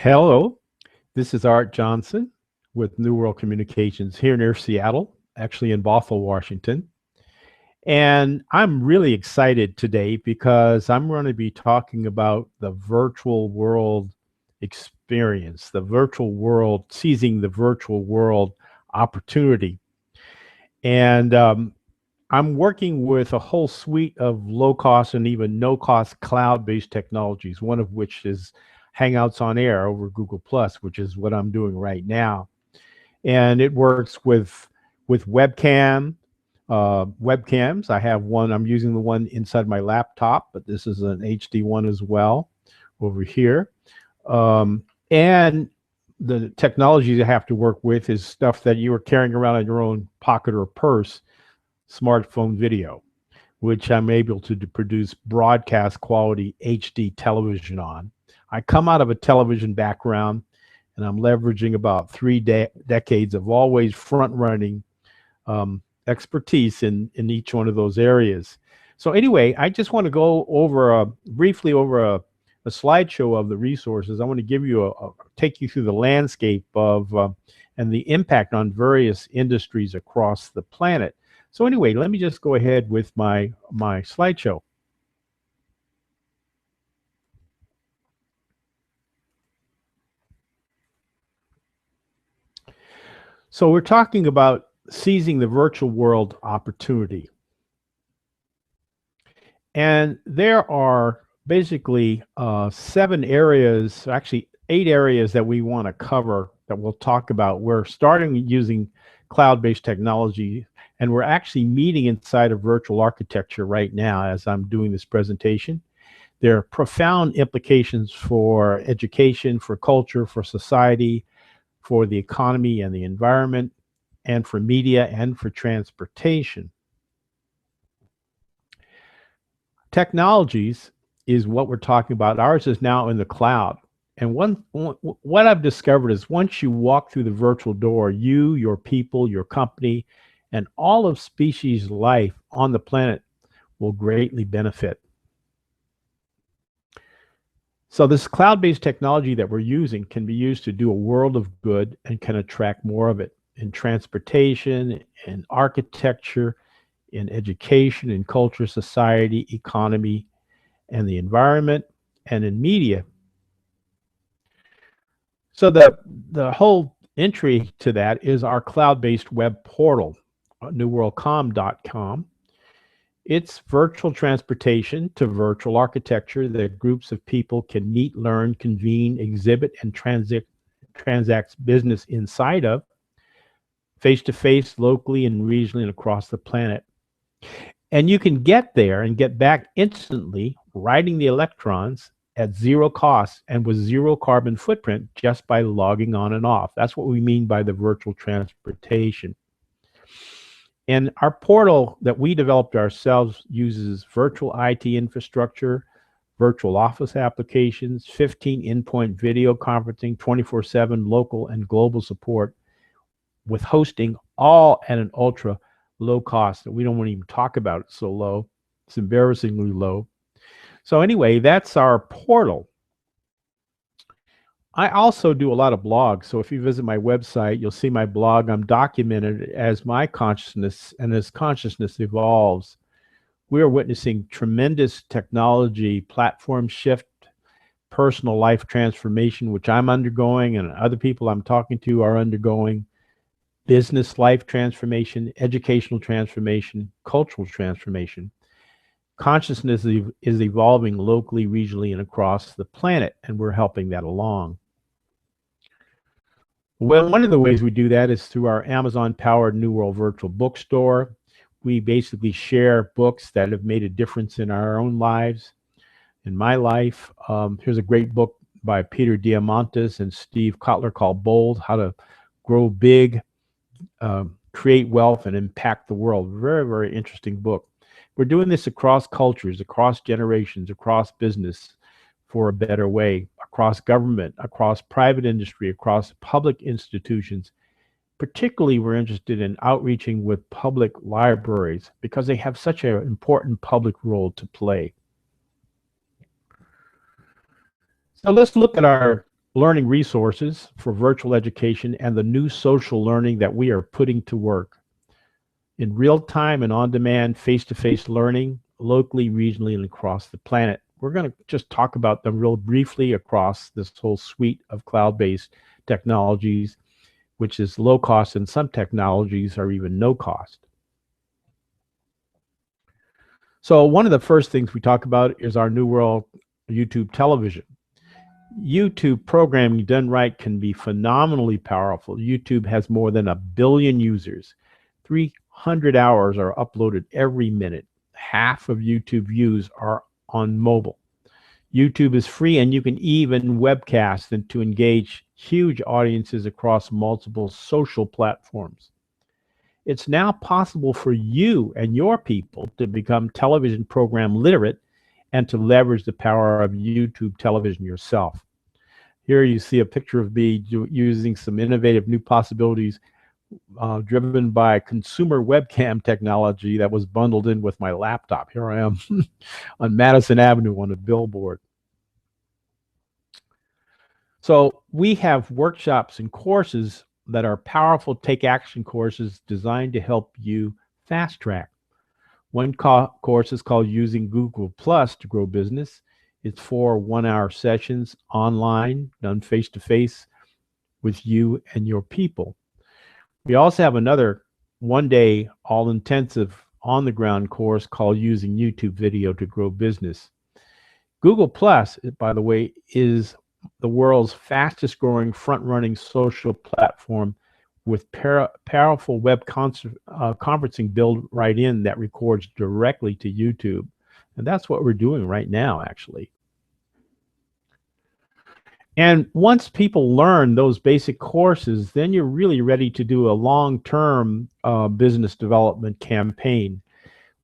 Hello, this is Art Johnson with New World Communications here near Seattle, actually in Bothell, Washington. And I'm really excited today because I'm going to be talking about the virtual world experience, the virtual world, seizing the virtual world opportunity. And I'm working with a whole suite of low cost and even no cost cloud based technologies, one of which is Hangouts on Air over Google Plus, which is what I'm doing right now. And it works with webcams. I have one. I'm using the one inside my laptop, but this is an HD one as well over here. And the technology you have to work with is stuff that you are carrying around in your own pocket or purse, smartphone video, which I'm able to produce broadcast quality HD television on. I come out of a television background, and I'm leveraging about three decades of always front running expertise in each one of those areas. So anyway, I just want to go over briefly over a slideshow of the resources. I want to give you take you through the landscape of and the impact on various industries across the planet. So anyway, let me just go ahead with my slideshow. So we're talking about seizing the virtual world opportunity. And there are basically 7 areas, actually 8 areas that we want to cover that we'll talk about. We're starting using cloud-based technology, and we're actually meeting inside of virtual architecture right now as I'm doing this presentation. There are profound implications for education, for culture, for society, for the economy and the environment, and for media and for transportation. Technologies is what we're talking about. Ours is now in the cloud. And what I've discovered is once you walk through the virtual door, you, your people, your company, and all of species life on the planet will greatly benefit. So this cloud-based technology that we're using can be used to do a world of good and can attract more of it in transportation, in architecture, in education, in culture, society, economy, and the environment, and in media. So the whole entry to that is our cloud-based web portal, newworldcom.com. It's virtual transportation to virtual architecture that groups of people can meet, learn, convene, exhibit, and transact business inside of, face-to-face, locally and regionally and across the planet. And you can get there and get back instantly, riding the electrons at zero cost and with zero carbon footprint just by logging on and off. That's what we mean by the virtual transportation. And our portal that we developed ourselves uses virtual IT infrastructure, virtual office applications, 15 endpoint video conferencing, 24/7 local and global support with hosting, all at an ultra low cost. We don't want to even talk about it so low. It's embarrassingly low. So anyway, that's our portal. I also do a lot of blogs. So if you visit my website, you'll see my blog. I'm documented as my consciousness, and as consciousness evolves, we are witnessing tremendous technology platform shift, personal life transformation, which I'm undergoing and other people I'm talking to are undergoing, business life transformation, educational transformation, cultural transformation. Consciousness is evolving locally, regionally, and across the planet, and we're helping that along. Well, one of the ways we do that is through our Amazon-powered New World Virtual Bookstore. We basically share books that have made a difference in our own lives, in my life. Here's a great book by Peter Diamandis and Steve Kotler called Bold, How to Grow Big, Create Wealth, and Impact the World. Very, very interesting book. We're doing this across cultures, across generations, across business for a better way, across government, across private industry, across public institutions. Particularly, we're interested in outreaching with public libraries because they have such an important public role to play. So let's look at our learning resources for virtual education and the new social learning that we are putting to work in real time and on demand, face to face learning, locally, regionally, and across the planet. We're going to just talk about them real briefly across this whole suite of cloud based technologies, which is low cost, and some technologies are even no cost. So, one of the first things we talk about is our New World YouTube television. YouTube programming done right can be phenomenally powerful. YouTube has more than 1 billion users. 300 hours are uploaded every minute. Half of YouTube views are on mobile. YouTube is free, and you can even webcast and to engage huge audiences across multiple social platforms. It's now possible for you and your people to become television program literate and to leverage the power of YouTube television yourself. Here you see a picture of me using some innovative new possibilities driven by consumer webcam technology that was bundled in with my laptop. Here I am on Madison Avenue on a billboard. So we have workshops and courses that are powerful take action courses designed to help you fast track. One course is called Using Google Plus to Grow Business. It's 4 1-hour sessions online, done face to face with you and your people. We also have another 1-day all intensive on the ground course called Using YouTube Video to Grow Business. Google Plus, by the way, is the world's fastest growing front running social platform with powerful web conferencing built right in that records directly to YouTube. And that's what we're doing right now, actually. And once people learn those basic courses, then you're really ready to do a long-term business development campaign.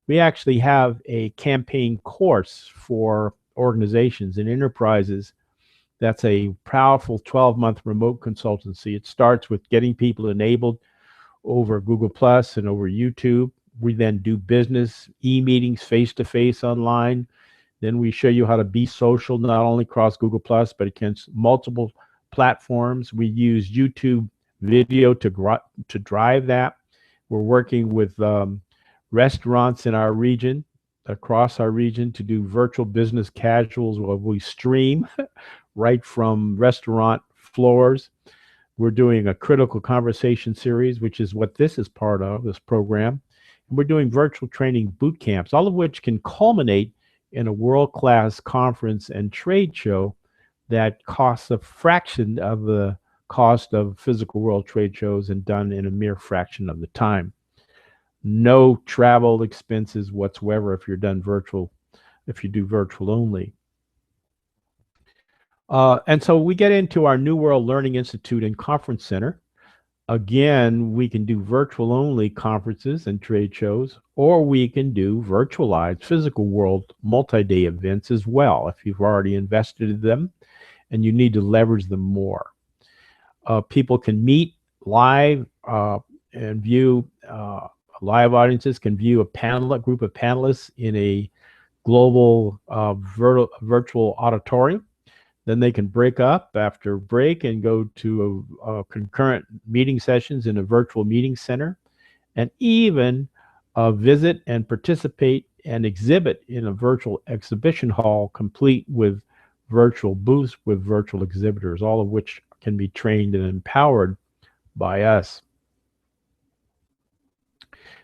We actually have a campaign course for organizations and enterprises. That's a powerful 12-month remote consultancy. It starts with getting people enabled over Google Plus and over YouTube. We then do business, e-meetings, face-to-face online. Then we show you how to be social, not only across Google Plus, but against multiple platforms. We use YouTube video to drive that. We're working with restaurants in our region, across our region, to do virtual business casuals where we stream right from restaurant floors. We're doing a critical conversation series, which is what this is part of, this program. And we're doing virtual training boot camps, all of which can culminate in a world-class conference and trade show that costs a fraction of the cost of physical world trade shows and done in a mere fraction of the time. No travel expenses whatsoever if you're done virtual, if you do virtual only. And so we get into our New World Learning Institute and Conference Center. Again, we can do virtual only conferences and trade shows, or we can do virtualized physical world multi-day events as well if you've already invested in them and you need to leverage them more. People can meet live and view, live audiences can view a group of panelists in a global virtual auditorium. Then they can break up after break and go to concurrent meeting sessions in a virtual meeting center, and even visit and participate and exhibit in a virtual exhibition hall complete with virtual booths with virtual exhibitors, all of which can be trained and empowered by us.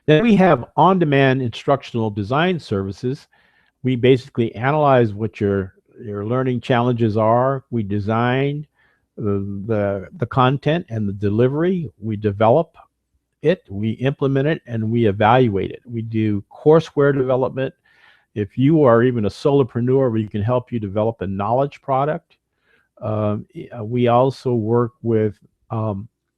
Then we have on-demand instructional design services. We basically analyze what your learning challenges are. We design the content and the delivery. We develop it, we implement it, and we evaluate it. We do courseware development. If you are even a solopreneur, we can help you develop a knowledge product. We also work with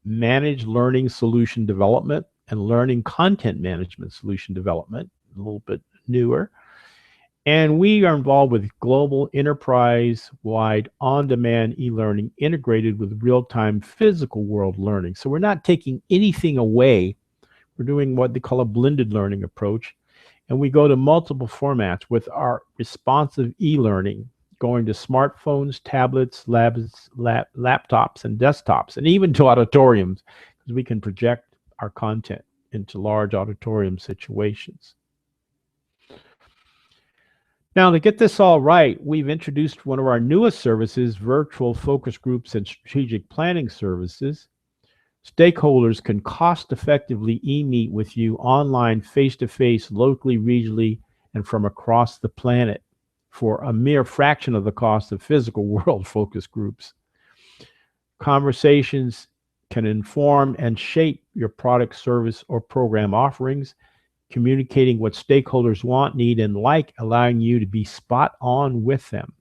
managed learning solution development and learning content management solution development, a little bit newer. And we are involved with global enterprise-wide on-demand e-learning integrated with real-time physical world learning. So we're not taking anything away. We're doing what they call a blended learning approach. And we go to multiple formats with our responsive e-learning. going to smartphones, tablets, laptops, and desktops, and even to auditoriums, because we can project our content into large auditorium situations. Now, to get this all right, we've introduced one of our newest services, virtual focus groups and strategic planning services. Stakeholders can cost effectively e-meet with you online, face-to-face, locally, regionally, and from across the planet for a mere fraction of the cost of physical world focus groups. Conversations can inform and shape your product, service, or program offerings, communicating what stakeholders want, need, and like, allowing you to be spot on with them.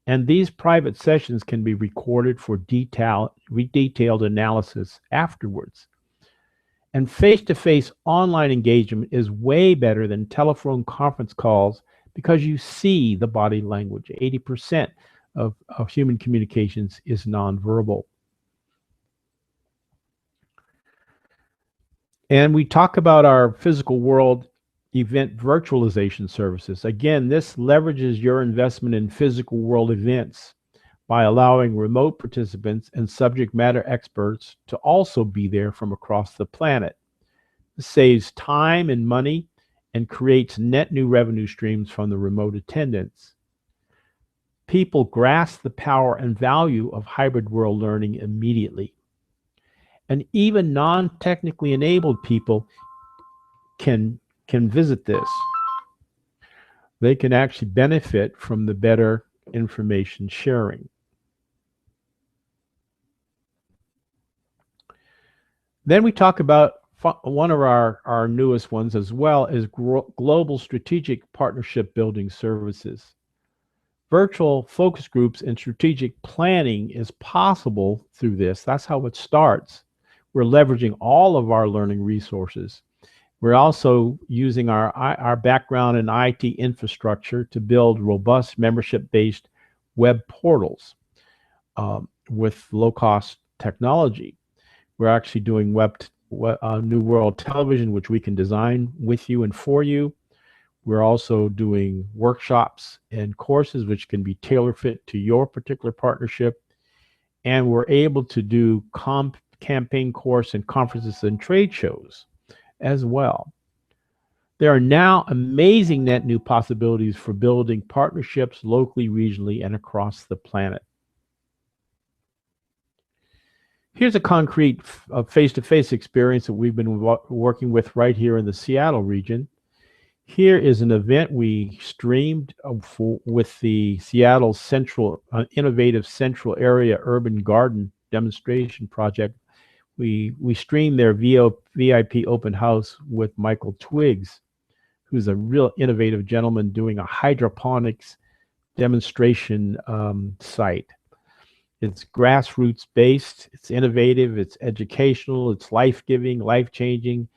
And these private sessions can be recorded for detailed analysis afterwards. And face-to-face online engagement is way better than telephone conference calls because you see the body language. 80% of human communications is nonverbal. And we talk about our physical world event virtualization services. Again, this leverages your investment in physical world events by allowing remote participants and subject matter experts to also be there from across the planet. This saves time and money and creates net new revenue streams from the remote attendance. People grasp the power and value of hybrid world learning immediately. And even non-technically enabled people can visit this. They can actually benefit from the better information sharing. Then we talk about one of our newest ones as well is global strategic partnership building services. Virtual focus groups and strategic planning is possible through this. That's how it starts. We're leveraging all of our learning resources. We're also using our background in IT infrastructure to build robust membership-based web portals with low-cost technology. We're actually doing New World Television, which we can design with you and for you. We're also doing workshops and courses which can be tailor-fit to your particular partnership. And we're able to do campaign course and conferences and trade shows as well. There are now amazing net new possibilities for building partnerships locally, regionally, and across the planet. Here's a concrete face-to-face experience that we've been working with right here in the Seattle region. Here is an event we streamed with the Seattle Central Innovative Central Area Urban Garden Demonstration Project. We streamed their VIP open house with Michael Twiggs, who's a real innovative gentleman doing a hydroponics demonstration site. It's grassroots based, it's innovative, it's educational, it's life-giving, life-changing.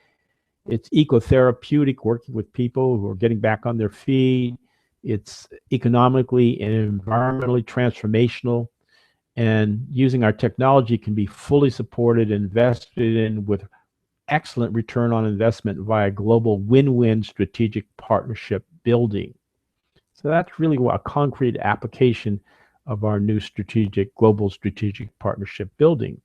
It's ecotherapeutic, working with people who are getting back on their feet. It's economically and environmentally transformational. And using our technology can be fully supported and invested in with excellent return on investment via global win-win strategic partnership building. So that's really a concrete application of our new global strategic partnership building.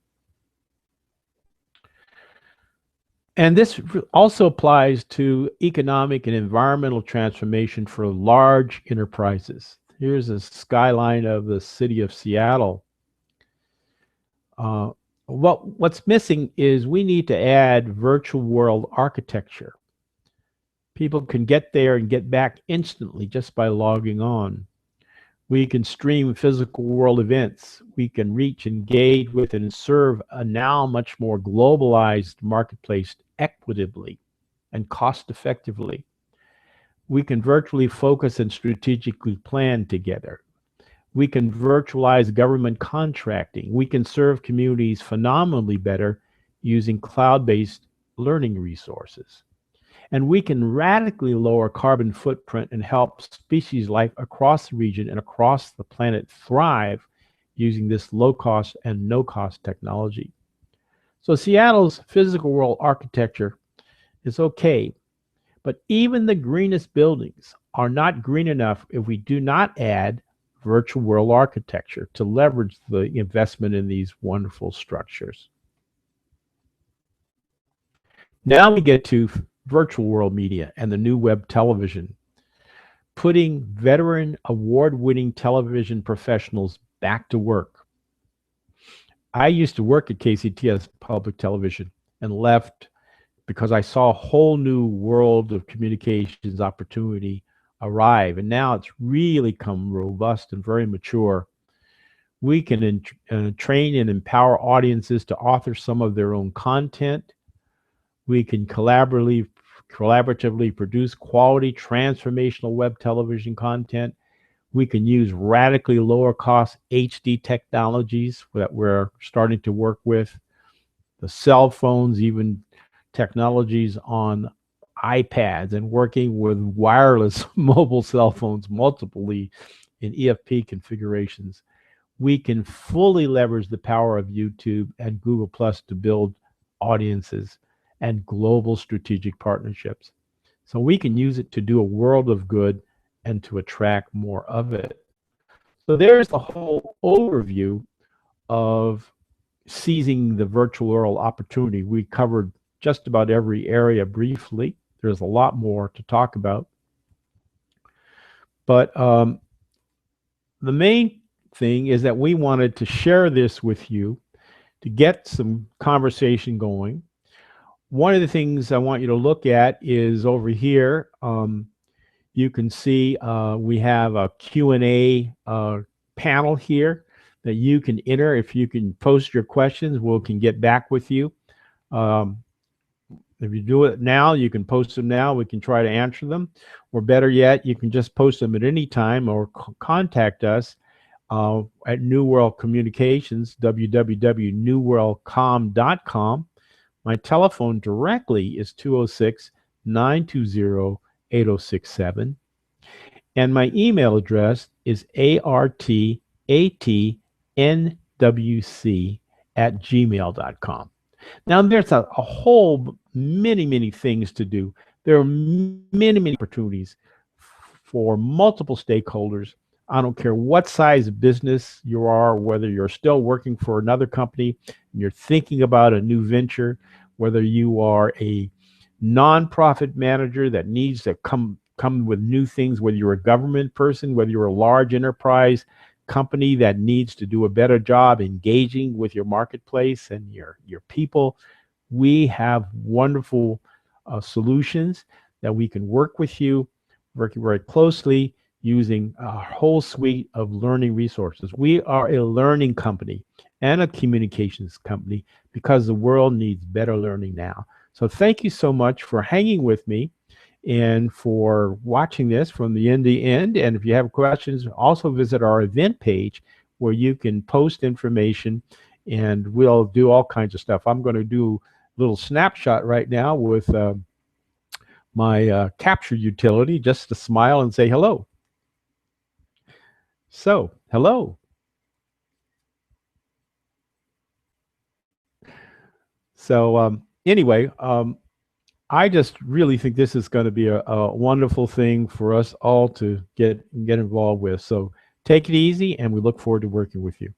And this also applies to economic and environmental transformation for large enterprises. Here's a skyline of the city of Seattle. What's missing is we need to add virtual world architecture. People can get there and get back instantly just by logging on. We can stream physical world events. We can reach, engage with, and serve a now much more globalized marketplace equitably and cost effectively. We can virtually focus and strategically plan together. We can virtualize government contracting. We can serve communities phenomenally better using cloud-based learning resources. And we can radically lower carbon footprint and help species life across the region and across the planet thrive using this low-cost and no-cost technology. So Seattle's physical world architecture is okay, but even the greenest buildings are not green enough if we do not add virtual world architecture to leverage the investment in these wonderful structures. Now we get to virtual world media and the new web television, putting veteran award-winning television professionals back to work. I used to work at KCTS Public Television and left because I saw a whole new world of communications opportunity arrive. And now it's really come robust and very mature. We can train and empower audiences to author some of their own content. We can collaboratively produce quality transformational web television content. We can use radically lower cost HD technologies that we're starting to work with. The cell phones, even technologies on iPads, and working with wireless mobile cell phones multiply in EFP configurations. We can fully leverage the power of YouTube and Google Plus to build audiences and global strategic partnerships. So we can use it to do a world of good and to attract more of it. So there's the whole overview of seizing the virtual world opportunity. We covered just about every area briefly. There's a lot more to talk about. But the main thing is that we wanted to share this with you to get some conversation going. One of the things I want you to look at is over here. You can see we have a Q&A panel here that you can enter. If you can post your questions, we can get back with you. If you do it now, you can post them now. We can try to answer them. Or better yet, you can just post them at any time or contact us at New World Communications, www.newworldcom.com. My telephone directly is 206-920-8067. And my email address is artatnwc@gmail.com. Now, there's a whole many things to do. There are many opportunities for multiple stakeholders. I don't care what size business you are, whether you're still working for another company and you're thinking about a new venture, whether you are a nonprofit manager that needs to come with new things, whether you're a government person, whether you're a large enterprise company that needs to do a better job engaging with your marketplace and your people. We have wonderful solutions that we can work with you, working very closely, using a whole suite of learning resources. We are a learning company and a communications company because the world needs better learning now. So thank you so much for hanging with me and for watching this from the end to end. And if you have questions, also visit our event page where you can post information and we'll do all kinds of stuff. I'm going to do a little snapshot right now with my capture utility just to smile and say hello. So, hello. So anyway, I just really think this is going to be a wonderful thing for us all to get involved with. So take it easy, and we look forward to working with you.